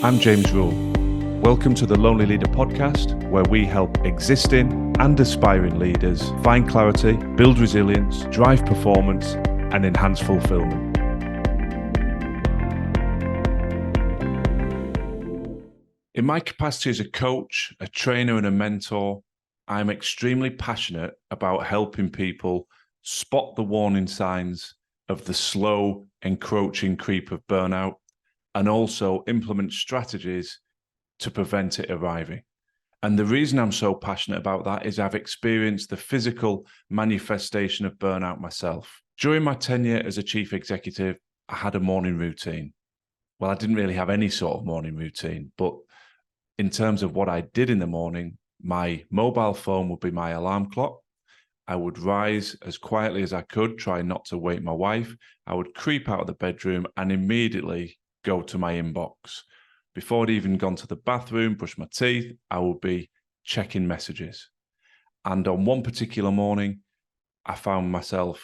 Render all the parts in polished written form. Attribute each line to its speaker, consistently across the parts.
Speaker 1: I'm James Rule. Welcome to the Lonely Leader podcast, where we help existing and aspiring leaders find clarity, build resilience, drive performance, and enhance fulfillment. In my capacity as a coach, a trainer, and a mentor, I'm extremely passionate about helping people spot the warning signs of the slow, encroaching creep of burnout, and also implement strategies to prevent it arriving. And the reason I'm so passionate about that is I've experienced the physical manifestation of burnout myself. During my tenure as a chief executive, I had a morning routine. Well, I didn't really have any sort of morning routine, but in terms of what I did in the morning, my mobile phone would be my alarm clock. I would rise as quietly as I could, try not to wake my wife. I would creep out of the bedroom and immediately go to my inbox. Before I'd even gone to the bathroom, brush my teeth, I would be checking messages. And on one particular morning, I found myself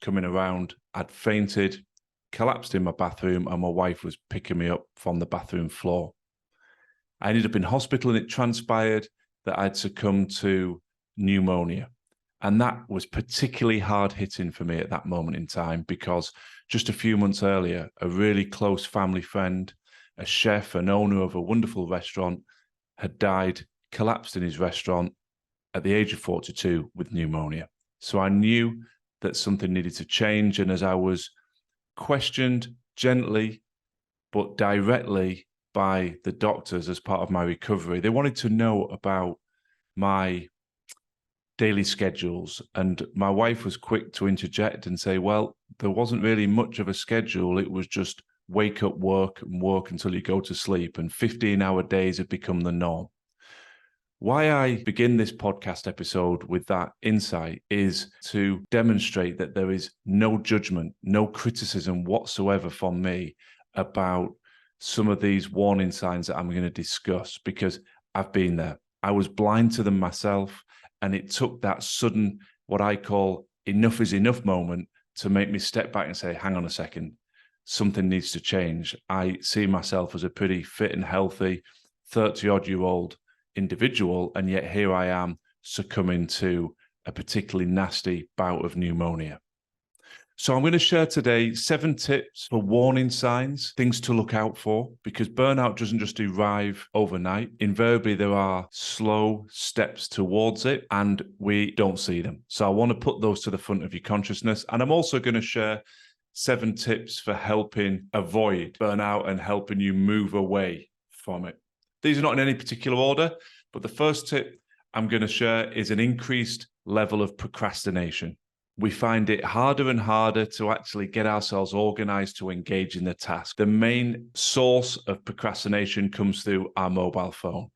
Speaker 1: coming around. I'd fainted, collapsed in my bathroom, and my wife was picking me up from the bathroom floor. I ended up in hospital, and it transpired that I'd succumbed to pneumonia. And that was particularly hard hitting for me at that moment in time, because just a few months earlier, a really close family friend, a chef, an owner of a wonderful restaurant, had died, collapsed in his restaurant at the age of 42 with pneumonia. So I knew that something needed to change. And as I was questioned gently but directly by the doctors as part of my recovery, they wanted to know about my daily schedules. And my wife was quick to interject and say, well, there wasn't really much of a schedule. It was just wake up, work, and work until you go to sleep. And 15-hour days had become the norm. Why I begin this podcast episode with that insight is to demonstrate that there is no judgment, no criticism whatsoever from me about some of these warning signs that I'm going to discuss, because I've been there. I was blind to them myself. And it took that sudden, what I call enough is enough moment to make me step back and say, hang on a second, something needs to change. I see myself as a pretty fit and healthy 30-odd-year-old individual, and yet here I am succumbing to a particularly nasty bout of pneumonia. So I'm going to share today 7 tips for warning signs, things to look out for, because burnout doesn't just arrive overnight. Invariably, there are slow steps towards it, and we don't see them. So I want to put those to the front of your consciousness. And I'm also going to share 7 tips for helping avoid burnout and helping you move away from it. These are not in any particular order, but the first tip I'm going to share is an increased level of procrastination. We find it harder and harder to actually get ourselves organized to engage in the task. The main source of procrastination comes through our mobile phone.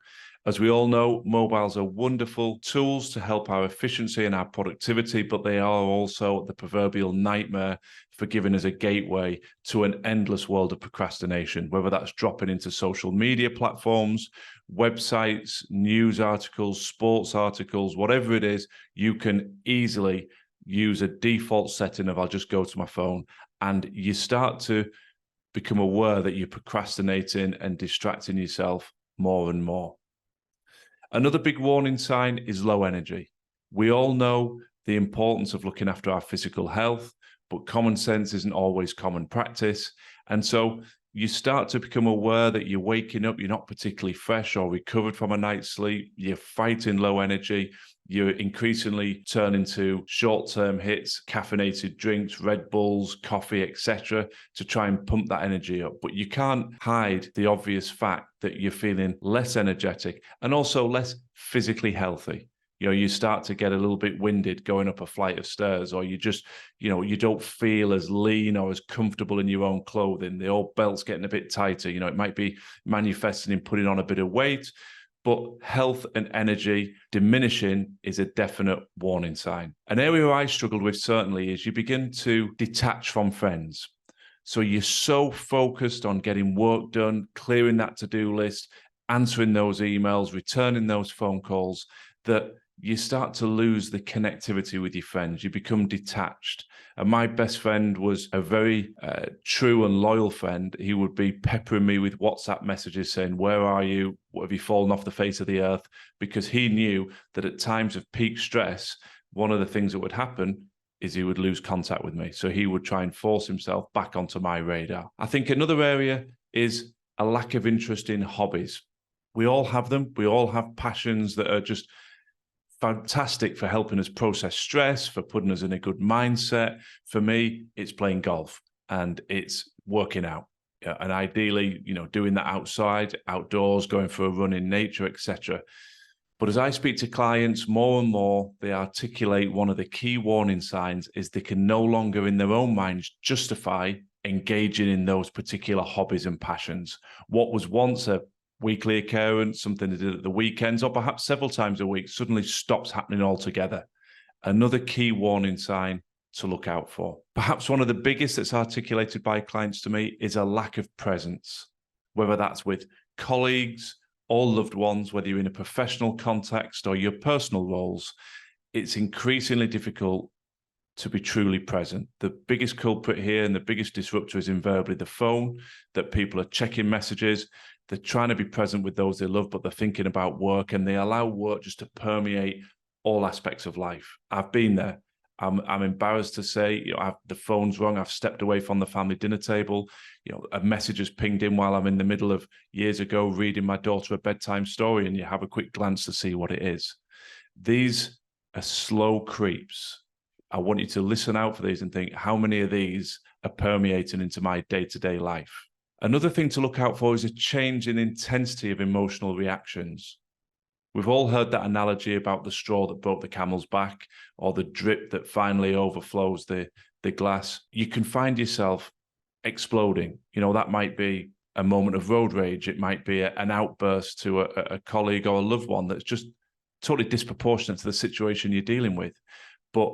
Speaker 1: As we all know, mobiles are wonderful tools to help our efficiency and our productivity, but they are also the proverbial nightmare for giving us a gateway to an endless world of procrastination, whether that's dropping into social media platforms, websites, news articles, sports articles, whatever it is. You can easily use a default setting of I'll just go to my phone, and you start to become aware that you're procrastinating and distracting yourself more and more. Another big warning sign is low energy. We all know the importance of looking after our physical health, but common sense isn't always common practice. And so you start to become aware that you're waking up, you're not particularly fresh or recovered from a night's sleep, you're fighting low energy, you're increasingly turning to short-term hits, caffeinated drinks, Red Bulls, coffee, etc., to try and pump that energy up. But you can't hide the obvious fact that you're feeling less energetic and also less physically healthy. You start to get a little bit winded going up a flight of stairs, or you just, you don't feel as lean or as comfortable in your own clothing. The old belt's getting a bit tighter. It might be manifesting in putting on a bit of weight, but health and energy diminishing is a definite warning sign. An area I struggled with certainly is you begin to detach from friends. So you're so focused on getting work done, clearing that to-do list, answering those emails, returning those phone calls, that you start to lose the connectivity with your friends. You become detached. And my best friend was a very true and loyal friend. He would be peppering me with WhatsApp messages saying, "Where are you? What, have you fallen off the face of the earth?" Because he knew that at times of peak stress, one of the things that would happen is he would lose contact with me. So he would try and force himself back onto my radar. I think another area is a lack of interest in hobbies. We all have them. We all have passions that are just fantastic for helping us process stress, for putting us in a good mindset. For me, it's playing golf and it's working out. And ideally, doing that outside, outdoors, going for a run in nature, etc. But as I speak to clients more and more, they articulate one of the key warning signs is they can no longer in their own minds justify engaging in those particular hobbies and passions. What was once a weekly occurrence, something they did at the weekends, or perhaps several times a week, suddenly stops happening altogether. Another key warning sign to look out for. Perhaps one of the biggest that's articulated by clients to me is a lack of presence, whether that's with colleagues or loved ones, whether you're in a professional context or your personal roles. It's increasingly difficult to be truly present. The biggest culprit here and the biggest disruptor is invariably the phone, that people are checking messages. They're trying to be present with those they love, but they're thinking about work, and they allow work just to permeate all aspects of life. I've been there. I'm embarrassed to say, the phone's rung. I've stepped away from the family dinner table. A message has pinged in while I'm in the middle of, years ago, reading my daughter a bedtime story, and you have a quick glance to see what it is. These are slow creeps. I want you to listen out for these and think, how many of these are permeating into my day-to-day life? Another thing to look out for is a change in intensity of emotional reactions. We've all heard that analogy about the straw that broke the camel's back, or the drip that finally overflows the glass. You can find yourself exploding. That might be a moment of road rage. It might be an outburst to a colleague or a loved one that's just totally disproportionate to the situation you're dealing with. But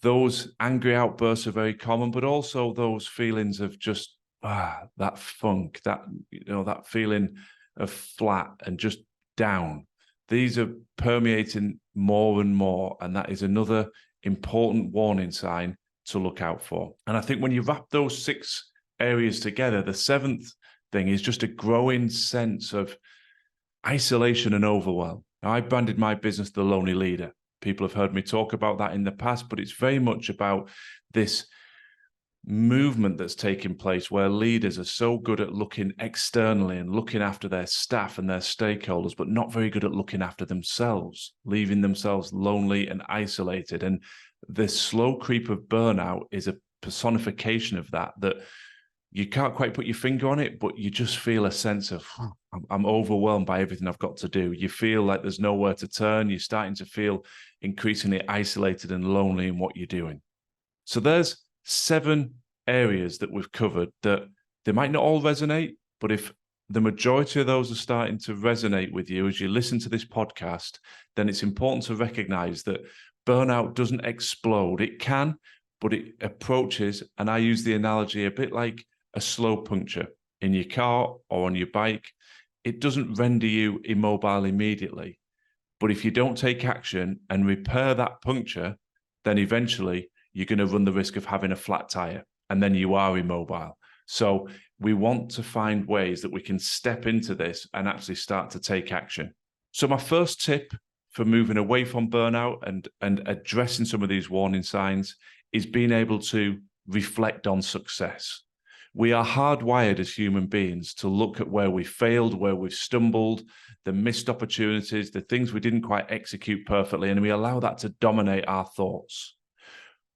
Speaker 1: those angry outbursts are very common, but also those feelings of just that funk, that feeling of flat and just down. These are permeating more and more, and that is another important warning sign to look out for. And I think when you wrap those 6 areas together, the 7th thing is just a growing sense of isolation and overwhelm. Now, I branded my business The Lonely Leader. People have heard me talk about that in the past, but it's very much about this movement that's taking place where leaders are so good at looking externally and looking after their staff and their stakeholders, but not very good at looking after themselves, leaving themselves lonely and isolated. And the slow creep of burnout is a personification of that you can't quite put your finger on it, but you just feel a sense of, I'm overwhelmed by everything I've got to do. You feel like there's nowhere to turn. You're starting to feel increasingly isolated and lonely in what you're doing. So there's 7 areas that we've covered that they might not all resonate, but if the majority of those are starting to resonate with you as you listen to this podcast, then it's important to recognize that burnout doesn't explode. It can, but it approaches, and I use the analogy a bit like a slow puncture in your car or on your bike. It doesn't render you immobile immediately, but if you don't take action and repair that puncture, then eventually you're going to run the risk of having a flat tire, and then you are immobile. So we want to find ways that we can step into this and actually start to take action. So my first tip for moving away from burnout and addressing some of these warning signs is being able to reflect on success. We are hardwired as human beings to look at where we failed, where we've stumbled, the missed opportunities, the things we didn't quite execute perfectly, and we allow that to dominate our thoughts.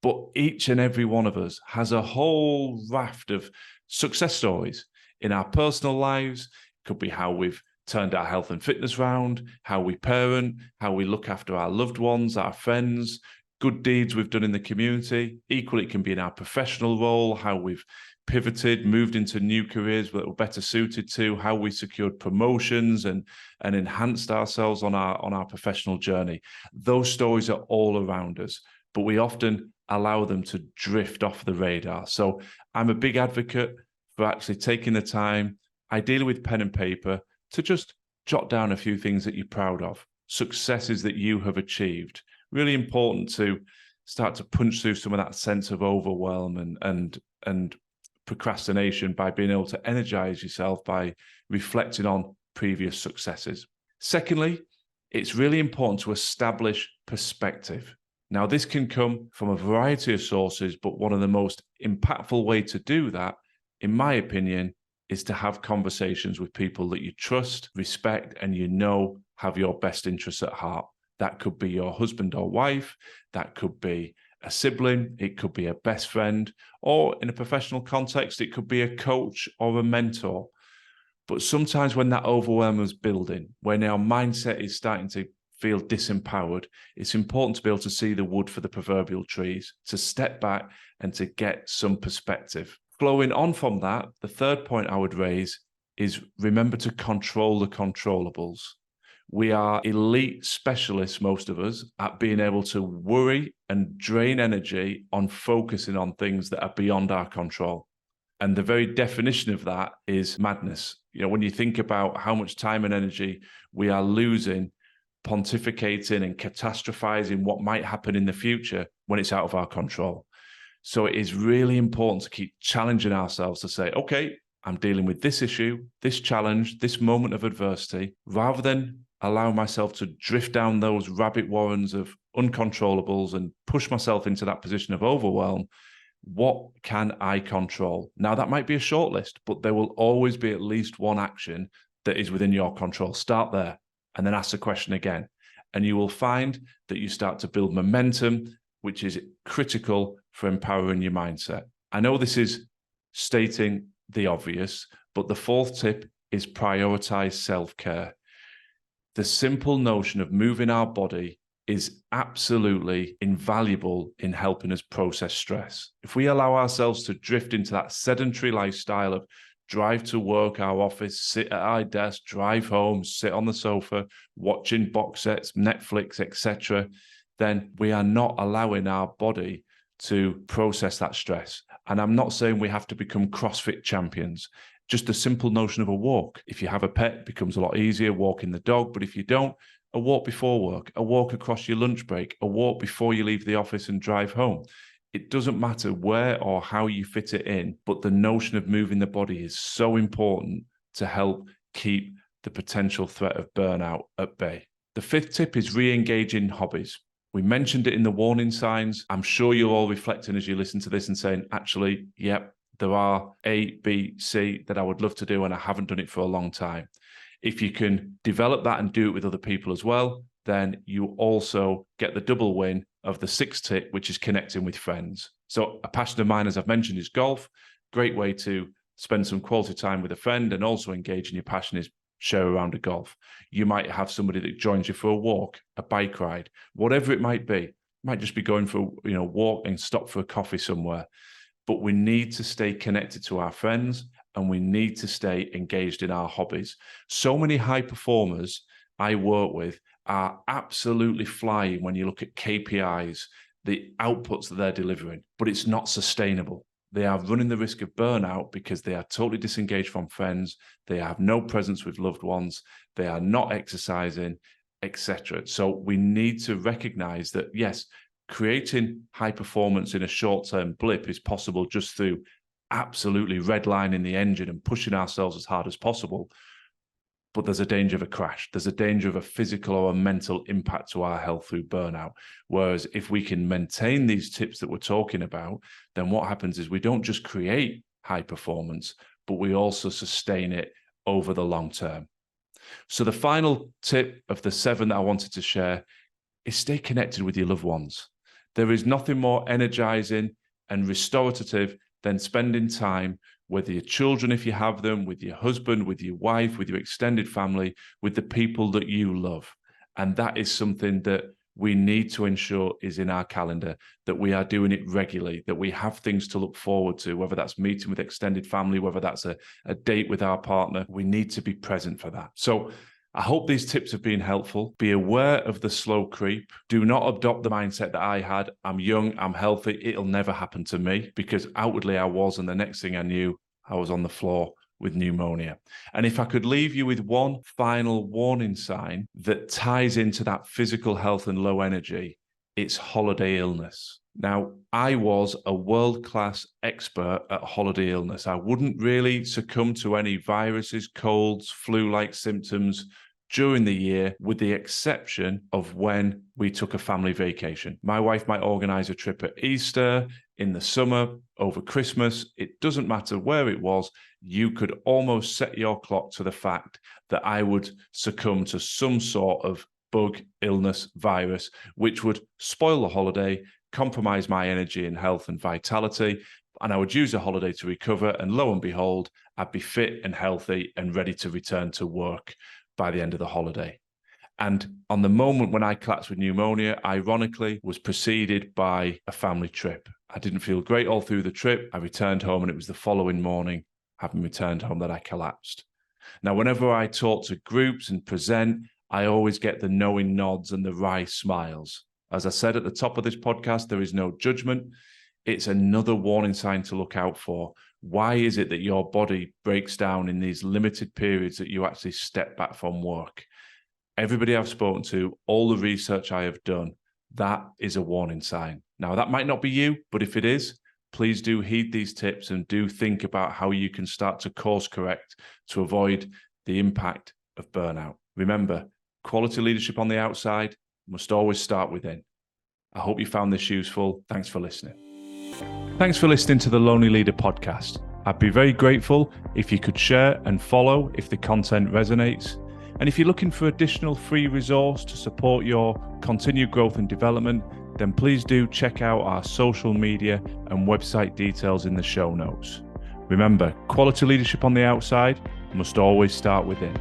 Speaker 1: But each and every one of us has a whole raft of success stories in our personal lives. It could be how we've turned our health and fitness round, how we parent, how we look after our loved ones, our friends, good deeds we've done in the community. Equally, it can be in our professional role, how we've pivoted, moved into new careers that we're better suited to, how we secured promotions and enhanced ourselves on our professional journey. Those stories are all around us, but we often allow them to drift off the radar. So I'm a big advocate for actually taking the time, ideally with pen and paper, to just jot down a few things that you're proud of. successes that you have achieved. Really important to start to punch through some of that sense of overwhelm and procrastination by being able to energize yourself by reflecting on previous successes. Secondly, it's really important to establish perspective. Now, this can come from a variety of sources, but one of the most impactful ways to do that, in my opinion, is to have conversations with people that you trust, respect, and you know have your best interests at heart. That could be your husband or wife, that could be a sibling, it could be a best friend, or in a professional context, it could be a coach or a mentor. But sometimes when that overwhelm is building, when our mindset is starting to feel disempowered, it's important to be able to see the wood for the proverbial trees, to step back and to get some perspective. Flowing on from that, the third point I would raise is remember to control the controllables. We are elite specialists, most of us, at being able to worry and drain energy on focusing on things that are beyond our control. And the very definition of that is madness. When you think about how much time and energy we are losing pontificating and catastrophizing what might happen in the future when it's out of our control. So it is really important to keep challenging ourselves to say, okay, I'm dealing with this issue, this challenge, this moment of adversity, rather than allow myself to drift down those rabbit warrens of uncontrollables and push myself into that position of overwhelm. What can I control? Now, that might be a short list, but there will always be at least one action that is within your control. Start there and then ask the question again. And you will find that you start to build momentum, which is critical for empowering your mindset. I know this is stating the obvious, but the fourth tip is prioritize self-care. The simple notion of moving our body is absolutely invaluable in helping us process stress. If we allow ourselves to drift into that sedentary lifestyle of drive to work, our office, sit at our desk, drive home, sit on the sofa, watching box sets, Netflix, etc., then we are not allowing our body to process that stress. And I'm not saying we have to become CrossFit champions. Just the simple notion of a walk. If you have a pet, it becomes a lot easier walking the dog. But if you don't, a walk before work, a walk across your lunch break, a walk before you leave the office and drive home. It doesn't matter where or how you fit it in, but the notion of moving the body is so important to help keep the potential threat of burnout at bay. The fifth tip is re-engaging hobbies. We mentioned it in the warning signs. I'm sure you're all reflecting as you listen to this and saying, actually, yep, there are A, B, C that I would love to do and I haven't done it for a long time. If you can develop that and do it with other people as well, then you also get the double win of the sixth tip, which is connecting with friends. So a passion of mine, as I've mentioned, is golf. Great way to spend some quality time with a friend and also engage in your passion is share a round of golf. You might have somebody that joins you for a walk, a bike ride, whatever it might be. It might just be going for a walk and stop for a coffee somewhere. But we need to stay connected to our friends and we need to stay engaged in our hobbies. So many high performers I work with are absolutely flying when you look at KPIs, the outputs that they're delivering, but it's not sustainable. They are running the risk of burnout because they are totally disengaged from friends. They have no presence with loved ones. They are not exercising, etc. So we need to recognize that, yes, creating high performance in a short-term blip is possible just through absolutely redlining the engine and pushing ourselves as hard as possible. But there's a danger of a crash. There's a danger of a physical or a mental impact to our health through burnout. Whereas if we can maintain these tips that we're talking about, then what happens is we don't just create high performance, but we also sustain it over the long term. So the final tip of the 7 that I wanted to share is stay connected with your loved ones. There is nothing more energizing and restorative than spending time with your children, if you have them, with your husband, with your wife, with your extended family, with the people that you love. And that is something that we need to ensure is in our calendar, that we are doing it regularly, that we have things to look forward to, whether that's meeting with extended family, whether that's a date with our partner. We need to be present for that. So I hope these tips have been helpful. Be aware of the slow creep. Do not adopt the mindset that I had. I'm young, I'm healthy, it'll never happen to me, because outwardly I was, and the next thing I knew, I was on the floor with pneumonia. And if I could leave you with one final warning sign that ties into that physical health and low energy, it's holiday illness. Now, I was a world-class expert at holiday illness. I wouldn't really succumb to any viruses, colds, flu-like symptoms during the year, with the exception of when we took a family vacation. My wife might organize a trip at Easter, in the summer, over Christmas. It doesn't matter where it was. You could almost set your clock to the fact that I would succumb to some sort of bug, illness, virus, which would spoil the holiday, compromise my energy and health and vitality, and I would use the holiday to recover, and lo and behold, I'd be fit and healthy and ready to return to work by the end of the holiday. And on the moment when I collapsed with pneumonia, ironically, was preceded by a family trip. I didn't feel great all through the trip. I returned home, and it was the following morning, having returned home, that I collapsed. Now, whenever I talk to groups and present, I always get the knowing nods and the wry smiles. As I said at the top of this podcast, there is no judgment. It's another warning sign to look out for. Why is it that your body breaks down in these limited periods that you actually step back from work? Everybody I've spoken to, all the research I have done, that is a warning sign. Now, that might not be you, but if it is, please do heed these tips and do think about how you can start to course correct to avoid the impact of burnout. Remember, quality leadership on the outside must always start within. I hope you found this useful. Thanks for listening. Thanks for listening to the Lonely Leader podcast. I'd be very grateful if you could share and follow if the content resonates. And if you're looking for additional free resource to support your continued growth and development, then please do check out our social media and website details in the show notes. Remember, quality leadership on the outside must always start within.